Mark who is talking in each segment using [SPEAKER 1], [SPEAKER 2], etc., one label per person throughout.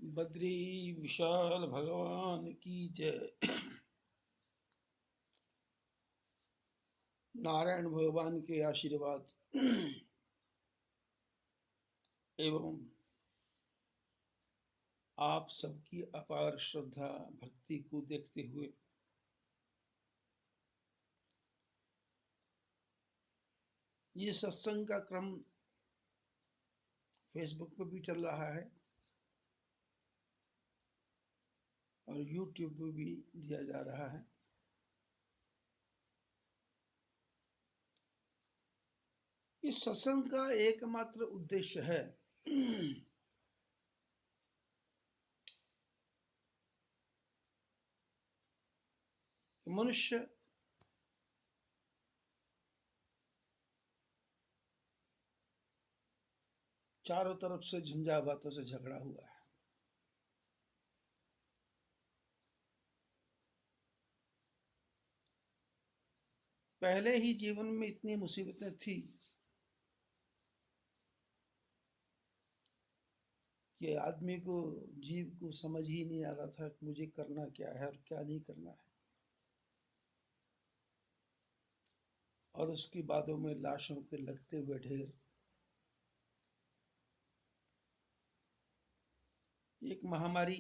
[SPEAKER 1] बद्री विशाल भगवान की जय। नारायण भगवान के आशीर्वाद एवं आप सबकी अपार श्रद्धा भक्ति को देखते हुए ये सत्संग का क्रम फेसबुक पर भी चल रहा है और यूट्यूब पर भी दिया जा रहा है। इस सत्संग का एकमात्र उद्देश्य है मनुष्य चारों तरफ से झंझावातों से झगड़ा हुआ है। पहले ही जीवन में इतनी मुसीबतें थी कि आदमी को जीव को समझ ही नहीं आ रहा था कि मुझे करना क्या है और क्या नहीं करना है, और उसकी बातों में लाशों के लगते हुए ढेर। एक महामारी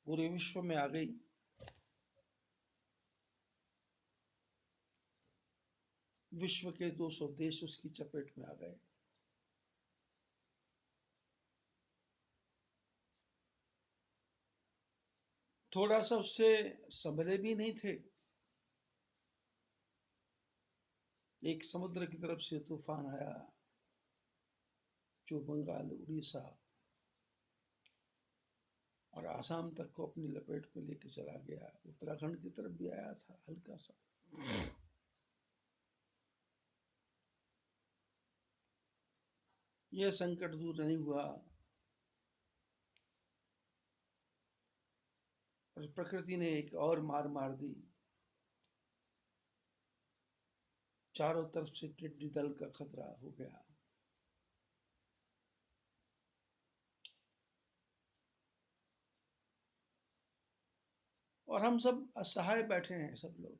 [SPEAKER 1] पूरे विश्व में आ गई। विश्व के 200 देश उसकी चपेट में आ गए। थोड़ा सा उससे संभले भी नहीं थे। एक समुद्र की तरफ से तूफान आया जो बंगाल, उड़ीसा और आसाम तक को अपनी लपेट में लेके चला गया। उत्तराखंड की तरफ भी आया था हल्का सा। यह संकट दूर नहीं हुआ और प्रकृति ने एक और मार मार दी। चारों तरफ से टिड्डी दल का खतरा हो गया। और हम सब असहाय बैठे हैं। सब लोग,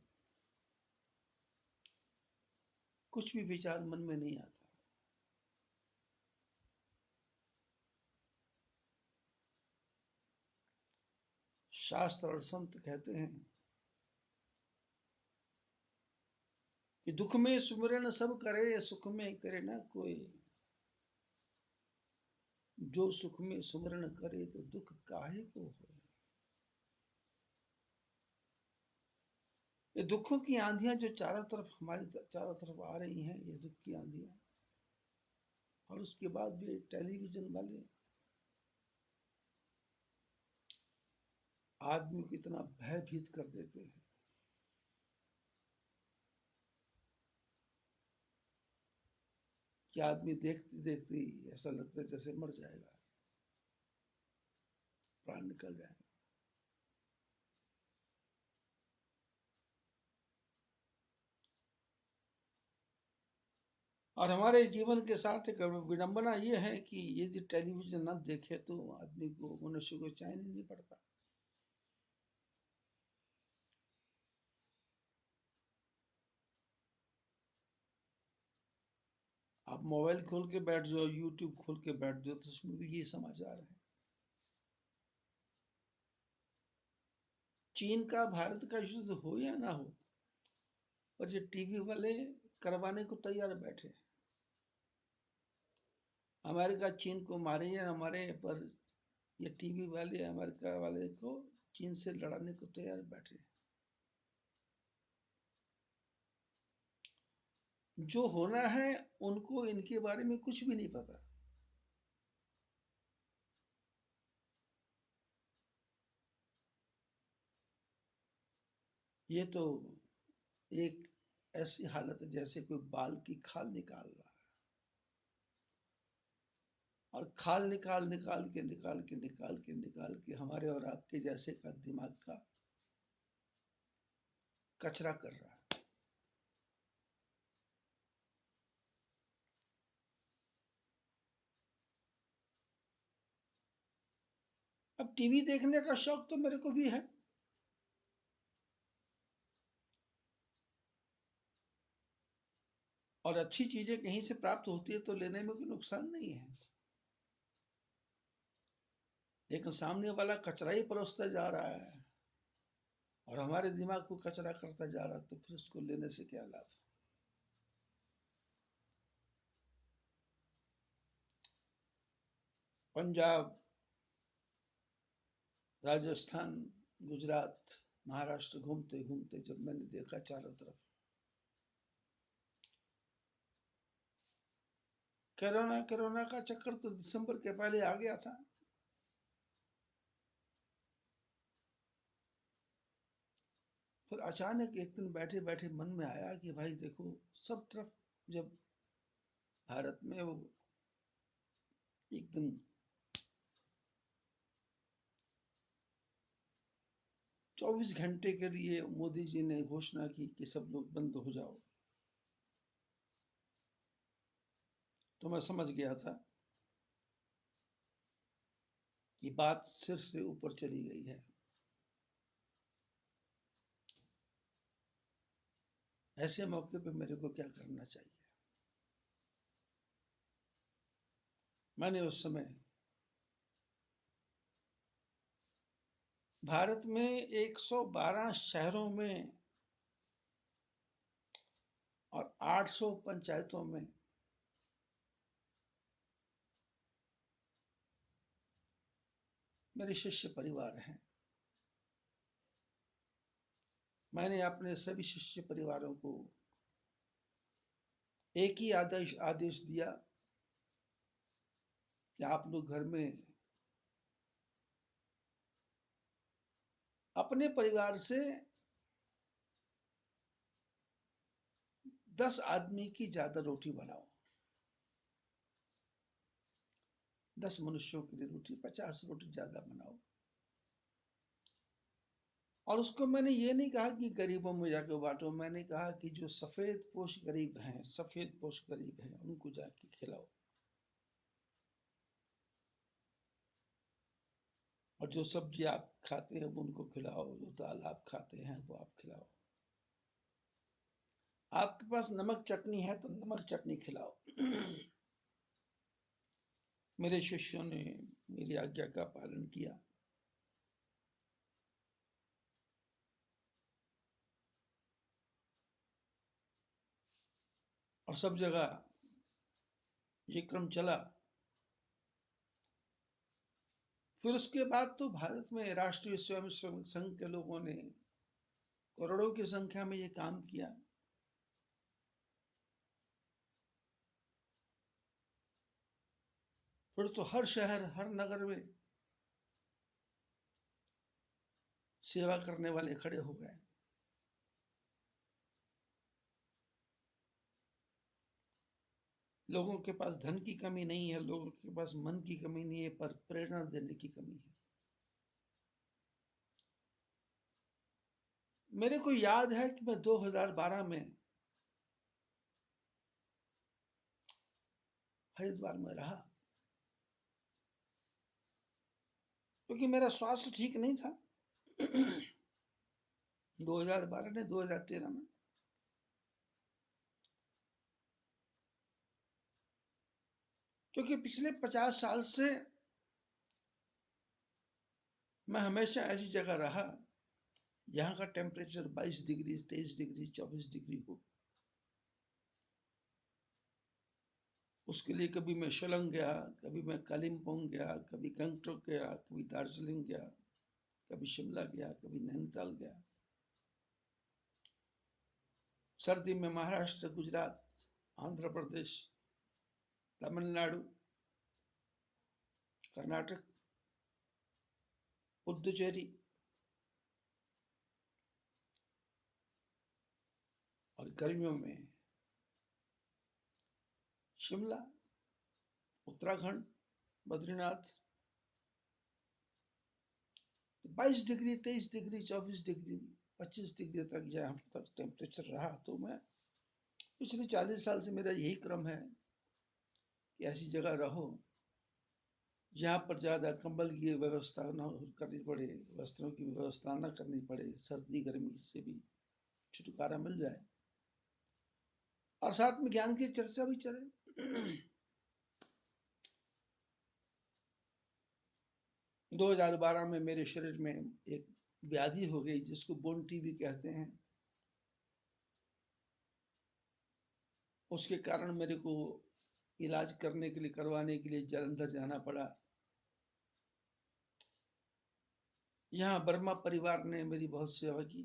[SPEAKER 1] कुछ भी विचार मन में नहीं आता। शास्त्र और संत कहते हैं कि दुख में सुमिरन सब करे, सुख में करे ना कोई। जो सुख में सुमिरन करे तो दुख काहे को हो। ये दुखों की आंधियां जो चारों तरफ हमारी चारों तरफ आ रही हैं, ये दुख की आंधियां, और उसके बाद भी टेलीविजन वाले आदमी को इतना भयभीत कर देते हैं कि आदमी देखते देखते ही ऐसा लगता है जैसे मर जाएगा, प्राण निकल जाएगा। और हमारे जीवन के साथ एक विडंबना ये है कि यदि टेलीविजन न देखे तो आदमी को, मनुष्य को चैन ही नहीं पड़ता। आप मोबाइल खोल के बैठ जाओ, यूट्यूब खोल के बैठ जाओ, तो उसमें भी ये समाचार है। चीन का भारत का युद्ध हो या ना हो, और ये टीवी वाले करवाने को तैयार बैठे। अमेरिका चीन को मारे या न मारे, पर ये टीवी वाले अमेरिका वाले को चीन से लड़ाने को तैयार बैठे। जो होना है उनको इनके बारे में कुछ भी नहीं पता। ये तो एक ऐसी हालत है जैसे कोई बाल की खाल निकाल रहा है, और खाल निकाल के हमारे और आपके जैसे का दिमाग का कचरा कर रहा है। अब टीवी देखने का शौक तो मेरे को भी है, और अच्छी चीजें कहीं से प्राप्त होती है तो लेने में कोई नुकसान नहीं है, लेकिन सामने वाला कचरा ही परोसता जा रहा है और हमारे दिमाग को कचरा करता जा रहा है, तो फिर उसको लेने से क्या लाभ। पंजाब, राजस्थान, गुजरात, महाराष्ट्र घूमते घूमते जब मैंने देखा चारों तरफ कोरोना, कोरोना का चक्कर तो दिसंबर के पहले आ गया था। फिर अचानक एक दिन बैठे बैठे मन में आया कि भाई देखो, सब तरफ जब भारत में वो एक दिन 24 घंटे के लिए मोदी जी ने घोषणा की कि सब लोग बंद हो जाओ, तो मैं समझ गया था कि बात सिर से ऊपर चली गई है। ऐसे मौके पे मेरे को क्या करना चाहिए। मैंने उस समय भारत में 112 शहरों में और 800 पंचायतों में मेरे शिष्य परिवार हैं। मैंने अपने सभी शिष्य परिवारों को एक ही आदेश आदेश दिया कि आप लोग घर में अपने परिवार से 10 आदमी की ज्यादा रोटी बनाओ। 10 मनुष्यों के लिए रोटी, 50 रोटी ज्यादा बनाओ। और उसको मैंने ये नहीं कहा कि गरीबों में जाके बांटो, मैंने कहा कि जो सफेद पोश गरीब हैं, सफेद पोश गरीब हैं, उनको जाके खिलाओ। और जो सब्जी आप खाते हैं वो उनको खिलाओ, जो दाल आप खाते हैं वो आप खिलाओ। आपके पास नमक चटनी है तो नमक चटनी खिलाओ। मेरे शिष्यों ने मेरी आज्ञा का पालन किया। और सब जगह ये क्रम चला। फिर उसके बाद तो भारत में राष्ट्रीय स्वयं सेवक संघ के लोगों ने करोड़ों की संख्या में ये काम किया। फिर तो हर शहर, हर नगर में सेवा करने वाले खड़े हो गए। लोगों के पास धन की कमी नहीं है, लोगों के पास मन की कमी नहीं है, पर प्रेरणा देने की कमी है। मेरे को याद है कि मैं 2012 में हरिद्वार में रहा, क्योंकि मेरा स्वास्थ्य ठीक नहीं था। 2012 ने 2013 में क्योंकि पिछले 50 साल से मैं हमेशा ऐसी जगह रहा, यहाँ का टेम्परेचर 22 डिग्री, 23 डिग्री, 24 डिग्री हो। उसके लिए कभी मैं शिलोंग गया, कभी मैं कालिम्पोंग गया, कभी गंगटोक गया, कभी दार्जिलिंग गया, कभी शिमला गया, कभी नैनीताल गया। सर्दी में महाराष्ट्र, गुजरात, आंध्र प्रदेश, तमिलनाडु, कर्नाटक, पुदुचेरी, और गर्मियों में Shimla, Uttarakhand, Badrinath. 22 degree, 23 degree, 24 degree, 25 degree तक यहाँ तक टेम्परेचर रहा। तो मैं पिछले 40 साल से मेरा यही क्रम है कि ऐसी जगह रहो जहाँ पर ज़्यादा कंबल की व्यवस्था न करनी पड़े, वस्त्रों की व्यवस्था न करनी पड़े, सर्दी गर्मी से भी छुटकारा मिल जाए और साथ में ज्ञान की चर्चा भी चले। 2012 में मेरे शरीर में एक व्याधि हो गई जिसको बोन टीबी कहते हैं। उसके कारण मेरे को इलाज करने के लिए, करवाने के लिए जालंधर जाना पड़ा। यहाँ वर्मा परिवार ने मेरी बहुत सेवा की।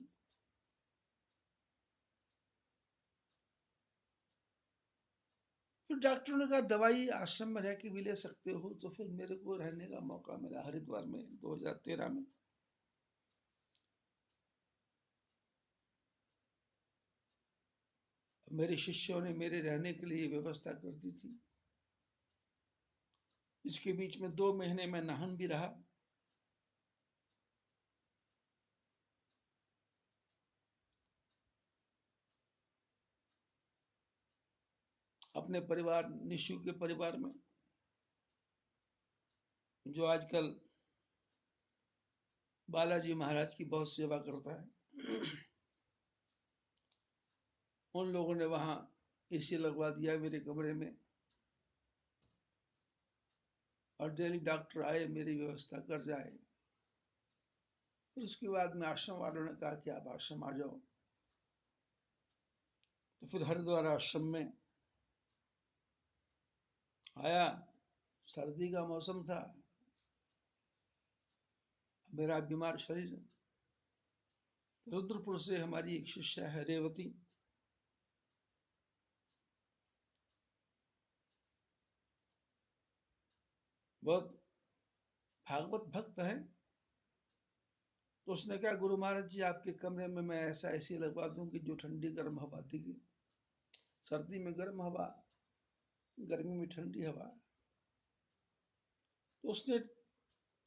[SPEAKER 1] फिर डॉक्टरों ने कहा दवाई आश्रम में रह के भी ले सकते हो, तो फिर मेरे को रहने का मौका मिला हरिद्वार में 2013 में। मेरे शिष्यों ने मेरे रहने के लिए व्यवस्था कर दी थी। इसके बीच में 2 महीने में नाहन भी रहा। अपने परिवार, निशु के परिवार में, जो आजकल बालाजी महाराज की बहुत सेवा करता है। उन लोगों ने वहां एसी लगवा दिया मेरे कमरे में और डेली डॉक्टर आए, मेरी व्यवस्था कर जाए। फिर उसके बाद में आश्रम वालों ने कहा कि आप आश्रम आ जाओ। तो फिर हरिद्वार आश्रम में आया। सर्दी का मौसम था, मेरा बीमार शरीर। रुद्रपुर से हमारी एक शिष्या है रेवती, बहुत भागवत भक्त है। तो उसने कहा गुरु महाराज जी आपके कमरे में मैं ऐसा ऐसी लगवा दूं कि जो ठंडी गर्म हवा देगी। सर्दी में गर्म हवा, गर्मी में ठंडी हवा। तो उसने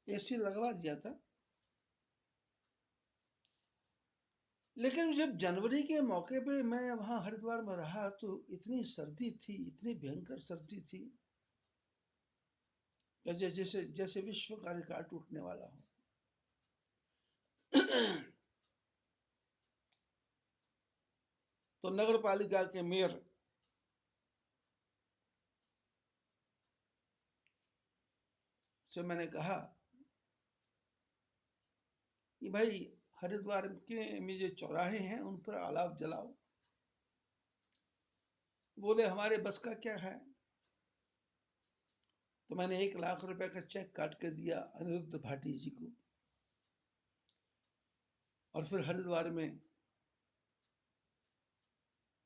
[SPEAKER 1] एसी लगवा दिया था। लेकिन जब जनवरी के मौके पे मैं वहां हरिद्वार में रहा तो इतनी सर्दी थी, इतनी भयंकर सर्दी थी, जैसे जैसे जैसे विश्व का रिकॉर्ड टूटने वाला हो। तो नगर पालिका के मेयर से मैंने कहा कि भाई हरिद्वार के में जो चौराहे हैं उन पर अलाव जलाओ। बोले हमारे बस का क्या है। तो मैंने 1 लाख रुपए का चेक काट के दिया अनिरुद्ध भाटी जी को। और फिर हरिद्वार में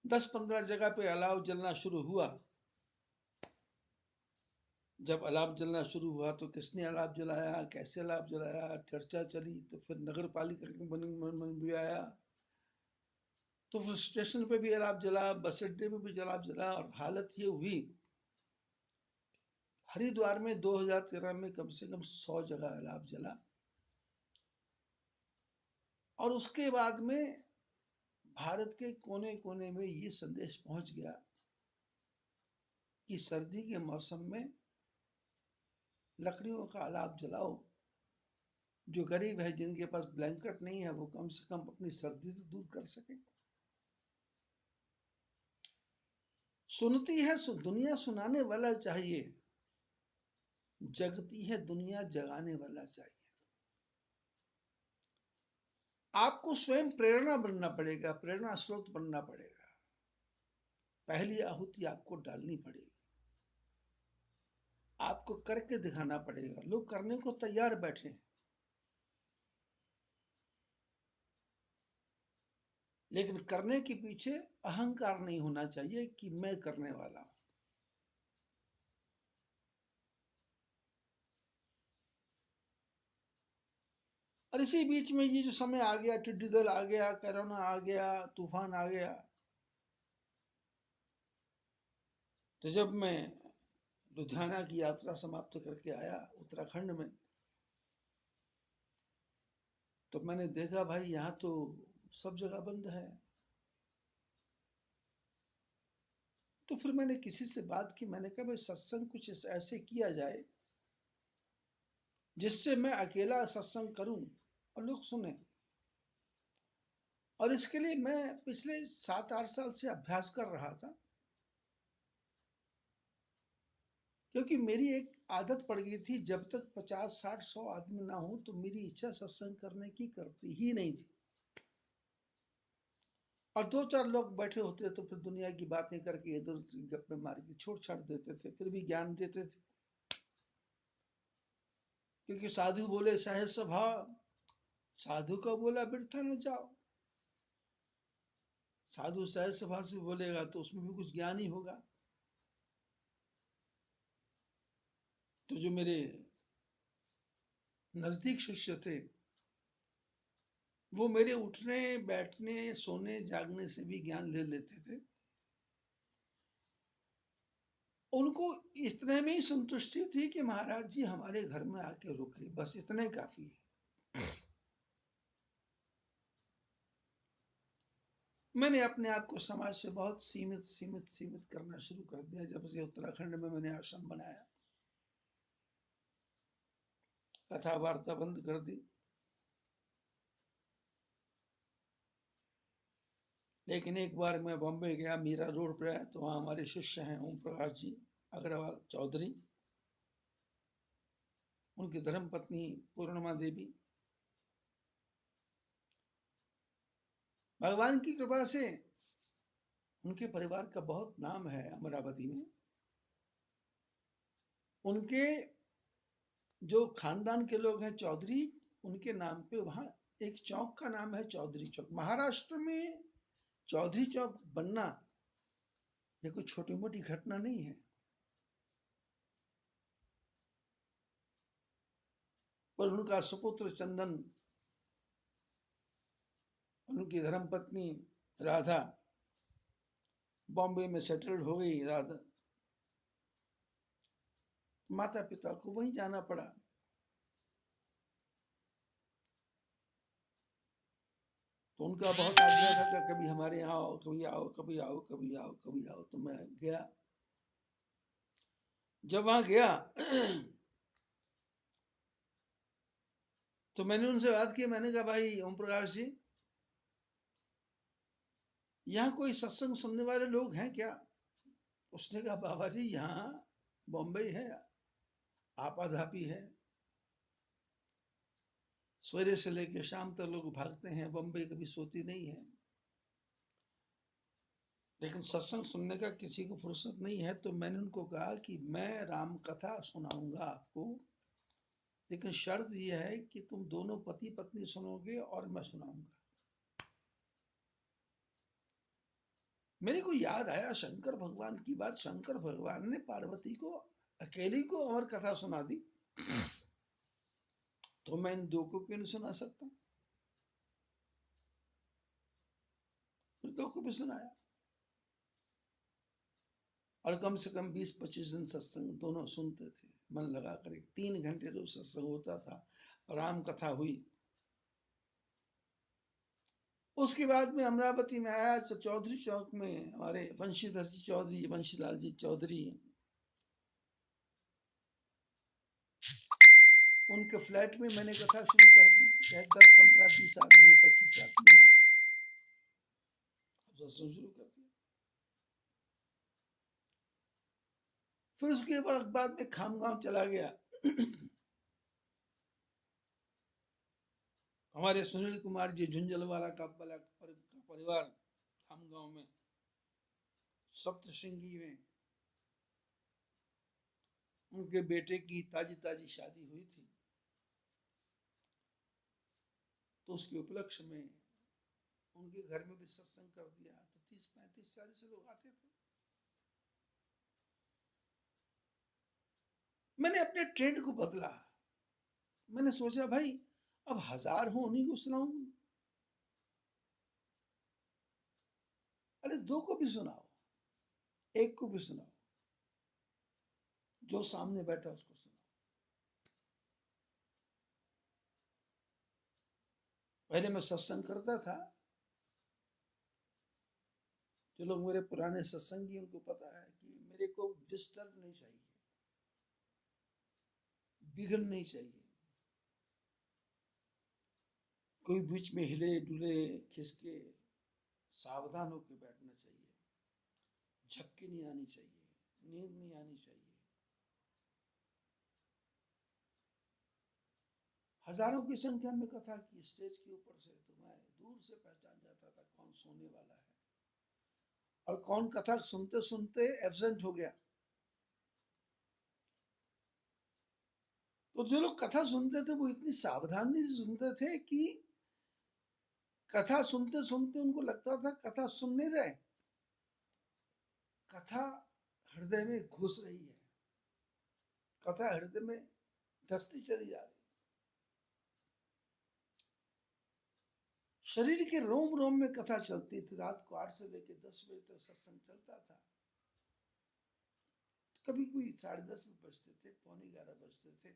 [SPEAKER 1] 10-15 जगह पे अलाव जलना शुरू हुआ। जब अलाव जलना शुरू हुआ तो किसने अलाव जलाया, कैसे अलाव जलाया, चर्चा चली। तो फिर नगर पालिका के मन भी आया। तो फिर स्टेशन पे भी अलाव जला, बस अड्डे में भी अलाव जला। और हालत ये हुई, हरिद्वार में 2013 में कम से कम 100 जगह अलाव जला। और उसके बाद में भारत के कोने कोने में ये संदेश पहुंच गया कि सर्दी के मौसम में लकड़ियों का अलाव जलाओ। जो गरीब है, जिनके पास ब्लैंकेट नहीं है, वो कम से कम अपनी सर्दी तो दूर कर सके। सुनती है दुनिया, सुनाने वाला चाहिए। जगती है दुनिया, जगाने वाला चाहिए। आपको स्वयं प्रेरणा बनना पड़ेगा, प्रेरणा स्रोत बनना पड़ेगा। पहली आहुति आपको डालनी पड़ेगी, आपको करके दिखाना पड़ेगा। लोग करने को तैयार बैठे हैं, लेकिन करने के पीछे अहंकार नहीं होना चाहिए कि मैं करने वाला हूं। और इसी बीच में ये जो समय आ गया, टिड्डी दल आ गया, कोरोना आ गया, तूफान आ गया। तो जब मैं लुधियाना की यात्रा समाप्त करके आया उत्तराखंड में, तो मैंने देखा भाई यहाँ तो सब जगह बंद है। तो फिर मैंने किसी से बात की, मैंने कहा भाई सत्संग कुछ ऐसे किया जाए जिससे मैं अकेला सत्संग करूं और लोग सुने। और इसके लिए मैं पिछले 7-8 साल से अभ्यास कर रहा था, क्योंकि मेरी एक आदत पड़ गई थी, जब तक 50, 60, 100 आदमी ना हो तो मेरी इच्छा सत्संग करने की करती ही नहीं थी। और 2-4 लोग बैठे होते तो फिर दुनिया की बातें करके इधर उधर गप्पे मार के छोड़ छाड़ देते थे, फिर भी ज्ञान देते थे। क्योंकि साधु बोले सहज स्वभाव, साधु का बोला बिरथा न जाओ। साधु सहज स्वभाव से बोलेगा तो उसमें भी कुछ ज्ञान ही होगा। तो जो मेरे नजदीक शिष्य थे, वो मेरे उठने बैठने सोने जागने से भी ज्ञान ले लेते थे। उनको इतने में ही संतुष्टि थी कि महाराज जी हमारे घर में आके रुके, बस इतना ही काफी है। मैंने अपने आप को समाज से बहुत सीमित सीमित सीमित करना शुरू कर दिया जब से उत्तराखंड में मैंने आश्रम बनाया। कथा वार्ता बंद कर दी। लेकिन एक बार मैं बॉम्बे गया, मीरा रोड पर, तो वहां हमारे शिष्य हैं ओम प्रकाश जी अग्रवाल चौधरी, उनकी धर्म पत्नी पूर्णिमा देवी। भगवान की कृपा से उनके परिवार का बहुत नाम है अमरावती में। उनके जो खानदान के लोग हैं चौधरी, उनके नाम पे वहां एक चौक का नाम है चौधरी चौक। महाराष्ट्र में चौधरी चौक बनना ये कोई छोटी मोटी घटना नहीं है। पर उनका सुपुत्र चंदन, उनकी धर्मपत्नी राधा बॉम्बे में सेटल्ड हो गई। राधा माता पिता को वहीं जाना पड़ा। तो उनका बहुत आग्रह था कि कभी हमारे यहाँ आओ, कभी आओ, कभी आओ, कभी आओ, कभी आओ। तो मैं गया। जब वहां गया तो मैंने उनसे बात की। मैंने कहा भाई ओम प्रकाश जी, यहाँ कोई सत्संग सुनने वाले लोग हैं क्या? उसने कहा बाबा जी यहाँ बॉम्बे है, आपाधापी है, सवेरे से लेकर शाम तक लोग भागते हैं, बॉम्बे कभी सोती नहीं है, लेकिन सत्संग सुनने का किसी को फुर्सत नहीं है। तो मैंने उनको कहा कि मैं राम कथा सुनाऊंगा आपको, लेकिन शर्त यह है कि तुम दोनों पति पत्नी सुनोगे और मैं सुनाऊंगा। मेरे को याद आया शंकर भगवान की बात। शंकर भगवान ने पार्वती को अकेली को अमर कथा सुना दी, तो मैं इन दो को क्यों नहीं सुना सकता? फिर दो को भी सुनाया। और कम से कम 20-25 दिन सत्संग दोनों सुनते थे मन लगा कर। 3 घंटे रोज सत्संग होता था, राम कथा हुई। उसके बाद में अमरावती में आया, तो चौधरी चौक में हमारे वंशीधर जी चौधरी, वंशीलाल जी चौधरी, उनके फ्लैट में मैंने कथा शुरू कर दी। 10, 15, 20 आदमी हो, 25 आदमी हो, सत्संग शुरू कर दिया। फिर उसके बाद में खामगांव चला गया। हमारे सुनील कुमार जी झुंझलवाला का परिवार खामगांव में सप्तश्रृंगी में उनके बेटे की ताजी ताजी शादी हुई थी। तो उसके उपलक्ष्य में उनके घर में भी सत्संग कर दिया। तो 30, 35, 40 लोग आते थे। मैंने अपने ट्रेंड को बदला। मैंने सोचा भाई अब 1000 हो उन्हीं को सुनाऊं। अरे 2 को भी सुनाओ, 1 को भी सुनाओ, जो सामने बैठा उसको सुनाओ। पहले मैं सत्संग करता था। जो लोग मेरे पुराने सत्संगी उनको पता है कि मेरे को डिस्टर्ब नहीं चाहिए, बिघन नहीं चाहिए। कोई बीच में हिले डुले खिसके, सावधान होकर बैठना चाहिए, झपकी नहीं आनी चाहिए, नींद नहीं आनी चाहिए। हजारों की संख्या में कथा की स्टेज के ऊपर से, तो मैं दूर से पहचान जाता था कौन सोने वाला है और कौन कथा सुनते सुनते एब्सेंट हो गया। तो जो लोग कथा सुनते थे वो इतनी सावधानी से सुनते थे कि कथा सुनते सुनते उनको लगता था कथा सुन नहीं रहे, कथा हृदय में घुस रही है, कथा हृदय में धसती चली जा रही। शरीर के रोम रोम में कथा चलती थी। रात को 8 से लेकर 10 बजे तक सत्संग चलता था। कभी कोई 10:30 में बजते थे, 11:45 बजते थे,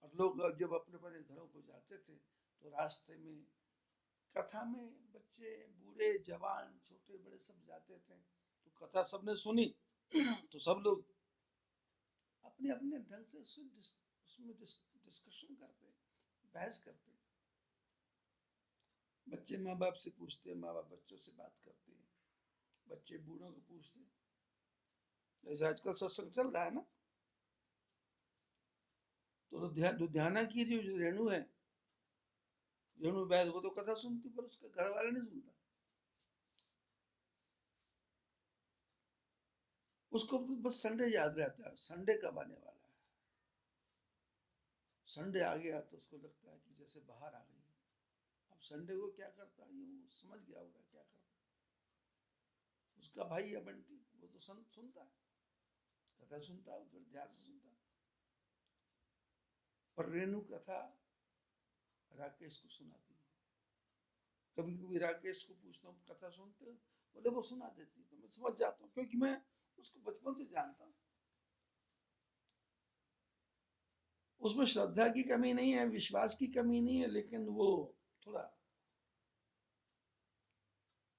[SPEAKER 1] और लोग जब अपने अपने घरों को जाते थे तो रास्ते में कथा में बच्चे बूढ़े जवान छोटे बड़े सब जाते थे। तो कथा सबने सुनी तो सब लोग अपने अपने ढंग से उसमें डिस्कशन करते, बहस करते। बच्चे माँ बाप से पूछते, माँ बाप बच्चों से बात करते, बच्चे बूढ़ों को पूछते, जैसे आजकल सत्संग चल रहा है ना। तो लुधियाना की जो रेणु है, रेणु बैल, वो तो कथा सुनती पर उसका घर वाला नहीं सुनता। उसको तो बस संडे याद रहता है, संडे कब आने वाला है। संडे आ गया तो उसको लगता है कि जैसे बाहर आ गई। अब संडे को क्या करता है ये समझ गया होगा क्या करता है। उसका भाई है बंटी, वो तो सुनता है, कथा सुनता है, फिर ध्यान से सुनता है। पर रेणु कथा राकेश को सुनाती है। कभी कभी राकेश को पूछता हूँ कथा सुनते हो, बोले वो सुना देती। तो मैं समझ जाता हूँ क्योंकि मैं उसको बचपन से जानता हूँ। उसमें श्रद्धा की कमी नहीं है, विश्वास की कमी नहीं है, लेकिन वो थोड़ा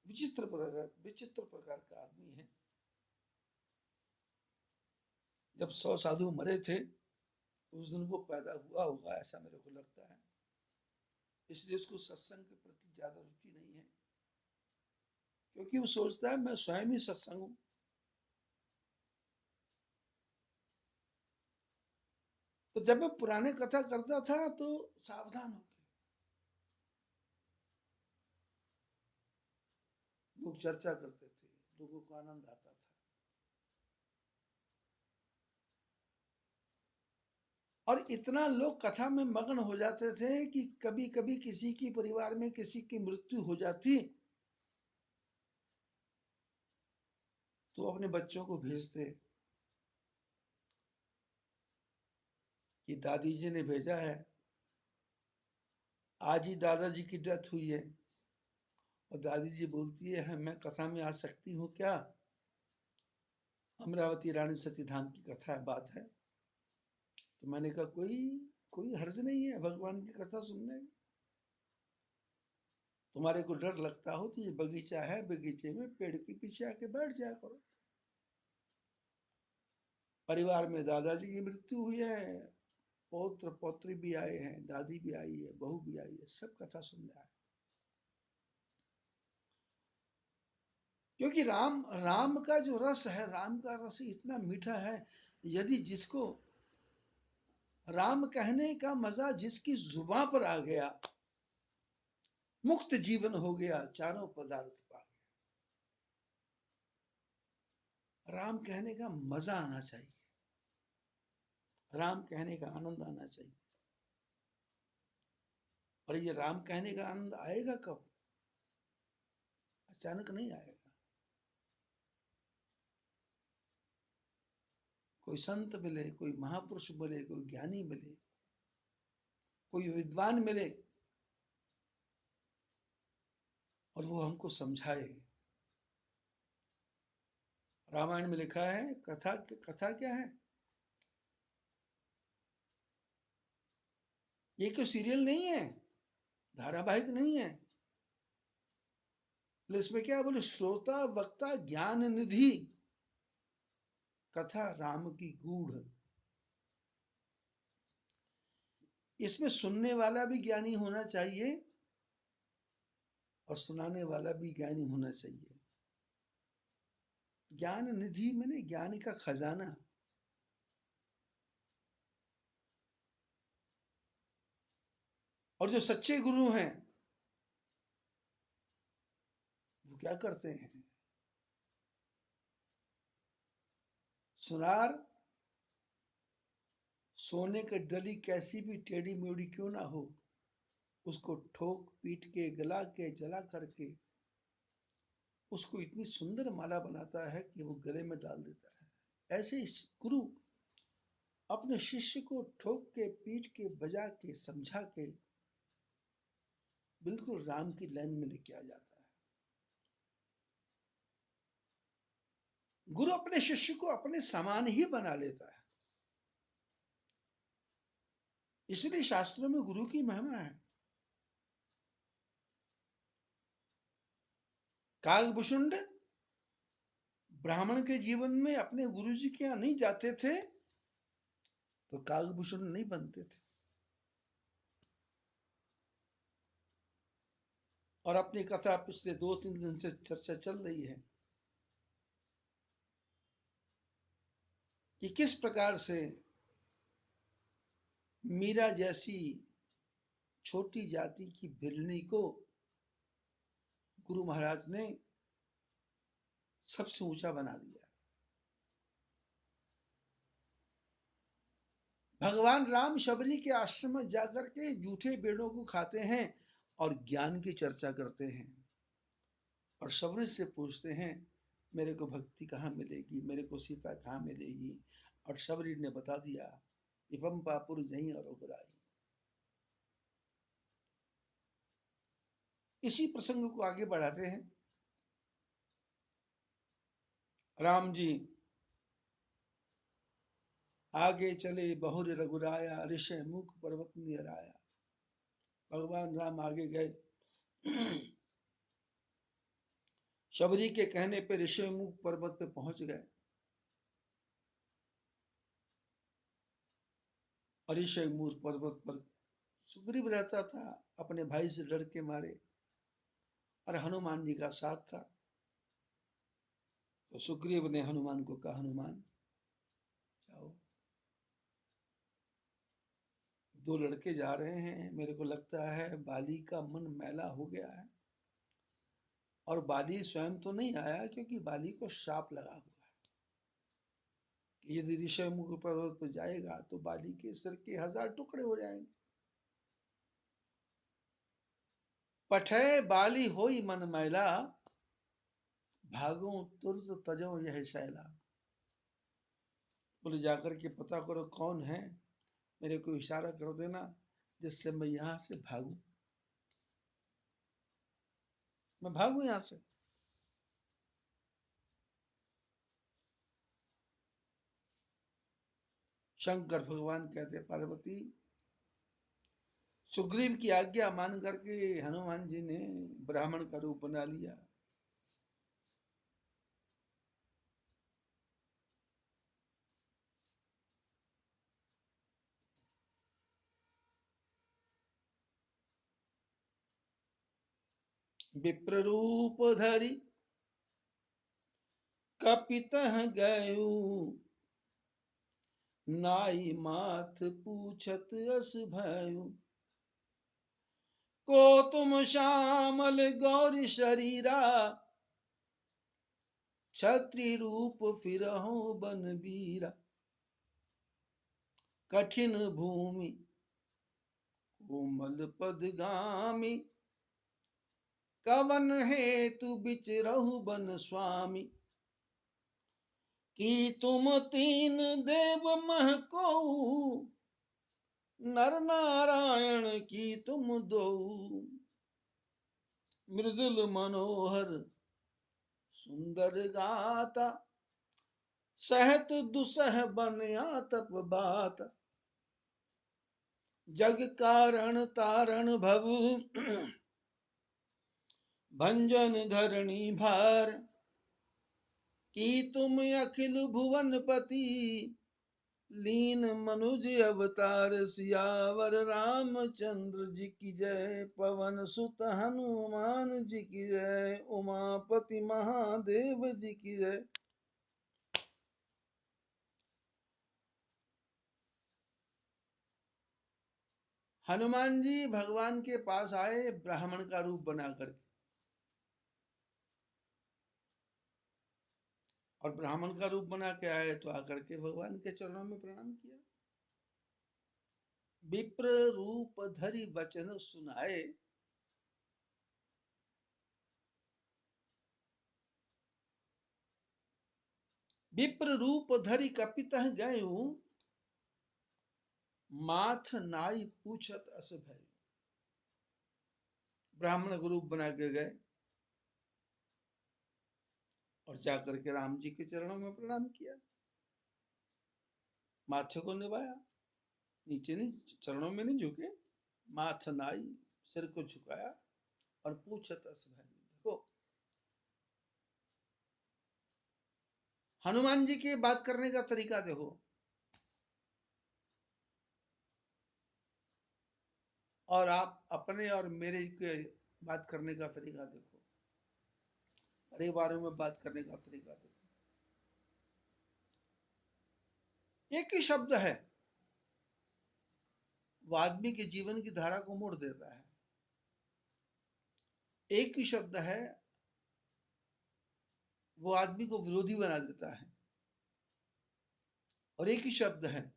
[SPEAKER 1] विचित्र प्रकार का आदमी है। जब 100 साधु मरे थे उस दिन वो पैदा हुआ होगा, ऐसा मेरे को लगता है। इसलिए उसको सत्संग के प्रति ज्यादा रुचि नहीं है, क्योंकि वो सोचता है मैं स्वयं ही सत्संग हूं। तो जब मैं पुराने कथा करता था तो सावधान होकर लोग चर्चा करते थे, लोगों को आनंद आता था। और इतना लोग कथा में मग्न हो जाते थे कि कभी कभी किसी की परिवार में किसी की मृत्यु हो जाती तो अपने बच्चों को भेजते कि दादी जी ने भेजा है, आज ही दादाजी की डेथ हुई है। और दादी जी बोलती है मैं कथा में आ सकती हूँ क्या? अमरावती रानी सतीधाम की कथा है, बात है। तो मैंने कहा कोई कोई हर्ज नहीं है भगवान की कथा सुनने में। तुम्हारे को डर लगता हो तो ये बगीचा है, बगीचे में पेड़ के पीछे आके बैठ जाया करो। परिवार में दादाजी की मृत्यु हुई है, पौत्र पौत्री भी आए हैं, दादी भी आई है, बहू भी आई है, सब कथा सुनने आए। क्योंकि राम राम का जो रस है, राम का रस इतना मीठा है, यदि जिसको राम कहने का मजा जिसकी जुबान पर आ गया, मुक्त जीवन हो गया, चारों पदार्थ पा गया। राम कहने का मजा आना चाहिए, राम कहने का आनंद आना चाहिए। और ये राम कहने का आनंद आएगा कब? अचानक नहीं आएगा। कोई संत मिले, कोई महापुरुष मिले, कोई ज्ञानी मिले, कोई विद्वान मिले और वो हमको समझाए। रामायण में लिखा है कथा, कथा क्या है? ये कोई सीरियल नहीं है, धारावाहिक नहीं है। इसमें क्या बोले, श्रोता वक्ता ज्ञान निधि, कथा राम की गूढ़। इसमें सुनने वाला भी ज्ञानी होना चाहिए और सुनाने वाला भी ज्ञानी होना चाहिए। ज्ञान निधि मैंने ज्ञान का खजाना। और जो सच्चे गुरु हैं वो क्या करते हैं? सुनार सोने की डली कैसी भी टेढ़ी मेढ़ी क्यों ना हो, उसको ठोक पीट के गला के जला करके उसको इतनी सुंदर माला बनाता है कि वो गले में डाल देता है। ऐसे ही गुरु अपने शिष्य को ठोक के पीट के बजा के समझा के बिल्कुल राम की लाइन में लेके आ जाता है। गुरु अपने शिष्य को अपने समान ही बना लेता है। इसलिए शास्त्रों में गुरु की महिमा है। काकभूषुंड ब्राह्मण के जीवन में अपने गुरु जी के यहां नहीं जाते थे तो काकभूषुंड नहीं बनते थे। और अपनी कथा पिछले 2-3 दिन से चर्चा चल रही है कि किस प्रकार से मीरा जैसी छोटी जाति की भिलनी को गुरु महाराज ने सबसे ऊंचा बना दिया। भगवान राम शबरी के आश्रम में जाकर के जूठे बेड़ों को खाते हैं और ज्ञान की चर्चा करते हैं और शबरी से पूछते हैं मेरे को भक्ति कहाँ मिलेगी, मेरे को सीता कहाँ मिलेगी। और शबरी ने बता दिया इपम पापुर यहीं और उगराई। इसी प्रसंग को आगे बढ़ाते हैं। राम जी आगे चले बहुर रघुराया, ऋषय मुख पर्वत निहराया। भगवान राम आगे गए। शबरी के कहने पे ऋषय मुख पर्वत पे पहुंच गए। और ऋषय मुख पर्वत पर सुग्रीव रहता था अपने भाई से डर के मारे और हनुमान जी का साथ था। तो सुग्रीव ने हनुमान को कहा हनुमान जाओ, 2 लड़के जा रहे हैं, मेरे को लगता है बाली का मन मैला हो गया है। और बाली स्वयं तो नहीं आया क्योंकि बाली को श्राप लगा हुआ है कि यदि ऋषय मुख पर्वत पर जाएगा तो बाली के सिर के 1000 टुकड़े हो जाएंगे। पठय बाली होई मन मैला, भागो तुरत तजो यह शैला। बोले जाकर के पता करो कौन है, मेरे को इशारा कर देना जिससे मैं यहां से भागू, मैं भागू यहां से। शंकर भगवान कहते पार्वती सुग्रीव की आज्ञा मान करके हनुमान जी ने ब्राह्मण का रूप बना लिया। विप्र रूप धरि कपितः गयु, नाई माथ पूछत अस भयु। को तुम श्यामल गौरी शरीरा, क्षत्रि रूप फिरहु बन बीरा। कठिन भूमि कोमल पदगामी, कवन हेतु बिचरहु बन स्वामी। कि तुम 3 देव मह को, नर नारायण की तुम 2। मृदुल मनोहर सुंदर गाता, सहत दुसह बन आतप बात। जग कारण तारण भव, भंजन धरणी भार। कि तुम अखिल भुवन पति, लीन मनुज अवतार सियावर रामचंद्र जी की जय। पवन सुत हनुमान जी की जय। उमापति महादेव जी की जय। हनुमान जी भगवान के पास आए ब्राह्मण का रूप बना करके, और ब्राह्मण का रूप बना के आए तो आकर के भगवान के चरणों में प्रणाम किया। विप्र रूप धरि वचन सुनाए। विप्र रूप धरि कपितः गयऊ। माथ नाई पूछत अस भय। ब्राह्मण का रूप बना के गए और जाकर के राम जी के चरणों में प्रणाम किया, माथे को निभाया, नीचे नहीं, चरणों में नहीं झुके, माथ नाई, सिर को झुकाया और पूछत अस भय। देखो हनुमान जी के बात करने का तरीका देखो, और आप अपने और मेरे के बात करने का तरीका देखो, परिवारों में बात करने का तरीका देखो। एक ही शब्द है, वो आदमी के जीवन की धारा को मोड़ देता है। एक ही शब्द है, वो आदमी को विरोधी बना देता है। और एक ही शब्द है,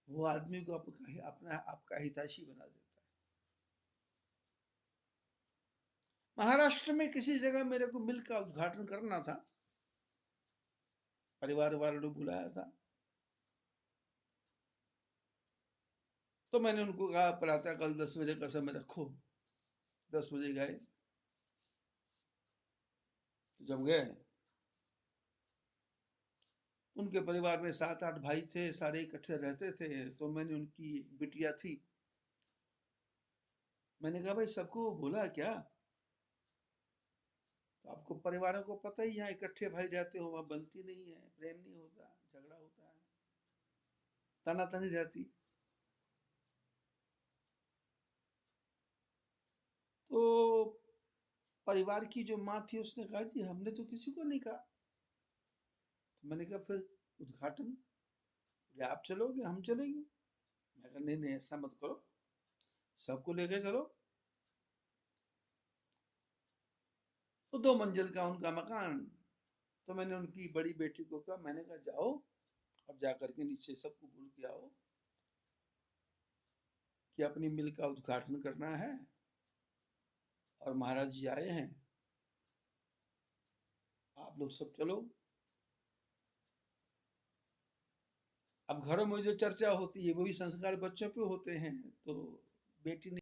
[SPEAKER 1] वो आदमी को अपना आपका हितैषी बना देता है। महाराष्ट्र में किसी जगह मेरे को मिल का उद्घाटन करना था, परिवार वालों ने बुलाया था, तो मैंने उनको कहा प्रातः कल 10 बजे का समय रखो। 10 बजे गए, जब गए उनके परिवार में 7-8 भाई थे, सारे इकट्ठे रहते थे। तो मैंने उनकी बिटिया थी, मैंने कहा भाई सबको बोला क्या? तो आपको परिवारों को पता ही, यहाँ इकट्ठे भाई रहते हो, वहां बनती नहीं है, प्रेम नहीं होता, झगड़ा होता है, तनातनी रहती। तो परिवार की जो माँ थी उसने कहा जी हमने तो किसी को नहीं कहा। तो मैंने कहा फिर उद्घाटन, या आप चलोगे हम चलेंगे? मैं कहा नहीं नहीं ऐसा मत करो, सबको लेके चलो। तो 2 मंजिल का उनका मकान। तो मैंने उनकी बड़ी बेटी को कहा, मैंने कहा जाओ और जाकर के नीचे सबको बोल के आओ कि अपनी मिल का उद्घाटन करना है और महाराज जी आए हैं, आप लोग सब चलो। अब घरों में जो चर्चा होती है वही संस्कार बच्चों पे होते हैं। तो बेटी ने